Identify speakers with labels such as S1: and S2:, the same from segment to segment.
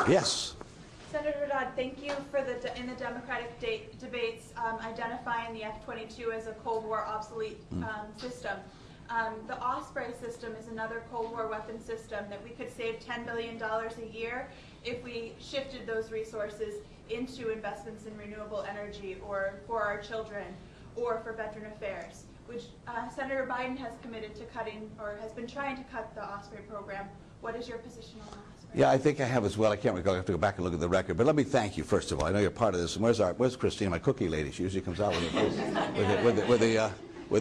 S1: Yes.
S2: Senator Dodd, thank you for in the Democratic debates identifying the F-22 as a Cold War obsolete system. The Osprey system is another Cold War weapon system that we could save $10 billion a year if we shifted those resources into investments in renewable energy or for our children or for veteran affairs, which Senator Biden has committed to cutting or has been trying to cut the Osprey program. What is your position on Osprey?
S1: Yeah, I think I have as well. I can't recall. I have to go back and look at the record. But let me thank you, first of all. I know you're part of this. And where's Christine, my cookie lady? She usually comes out with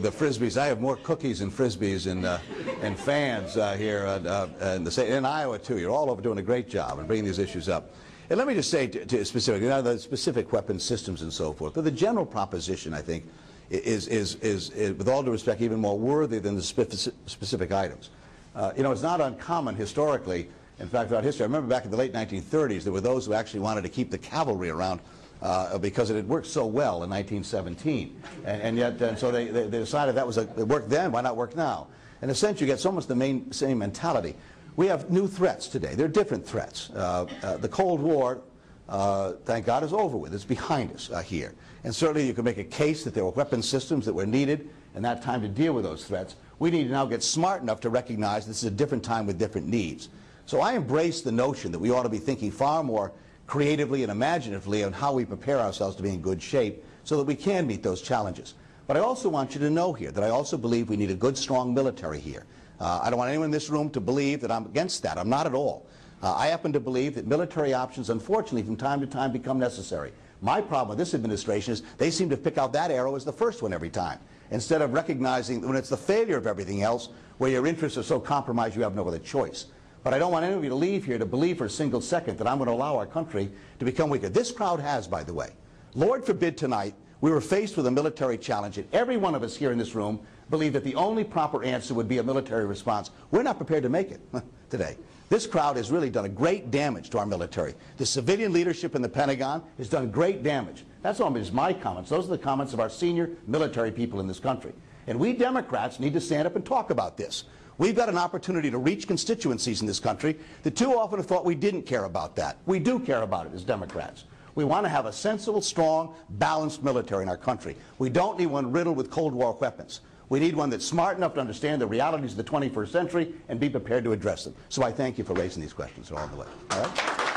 S1: the Frisbees. I have more cookies and Frisbees and fans here in Iowa, too. You're all over doing a great job and bringing these issues up. And let me just say to specifically, the specific weapon systems and so forth, but the general proposition, I think, is with all due respect, even more worthy than the specific items. It's not uncommon historically. In fact, throughout history, I remember back in the late 1930s, there were those who actually wanted to keep the cavalry around because it had worked so well in 1917. And so they decided it worked then, why not work now? In a sense, you get almost the same mentality. We have new threats today. They're different threats. The Cold War, thank God, is over with. It's behind us here. And certainly you can make a case that there were weapon systems that were needed in that time to deal with those threats. We need to now get smart enough to recognize this is a different time with different needs. So I embrace the notion that we ought to be thinking far more creatively and imaginatively on how we prepare ourselves to be in good shape so that we can meet those challenges. But I also want you to know here that I also believe we need a good, strong military here. I don't want anyone in this room to believe that I'm against that. I'm not at all. I happen to believe that military options, unfortunately, from time to time become necessary. My problem with this administration is they seem to pick out that arrow as the first one every time, instead of recognizing when it's the failure of everything else where your interests are so compromised you have no other choice. But I don't want any of you to leave here to believe for a single second that I'm going to allow our country to become weaker. This crowd has, by the way. Lord forbid tonight we were faced with a military challenge, and every one of us here in this room believe that the only proper answer would be a military response. We're not prepared to make it today. This crowd has really done a great damage to our military. The civilian leadership in the Pentagon has done great damage. That's not just my comments. Those are the comments of our senior military people in this country. And we Democrats need to stand up and talk about this. We've got an opportunity to reach constituencies in this country that too often have thought we didn't care about that. We do care about it as Democrats. We want to have a sensible, strong, balanced military in our country. We don't need one riddled with Cold War weapons. We need one that's smart enough to understand the realities of the 21st century and be prepared to address them. So I thank you for raising these questions along the way. All right?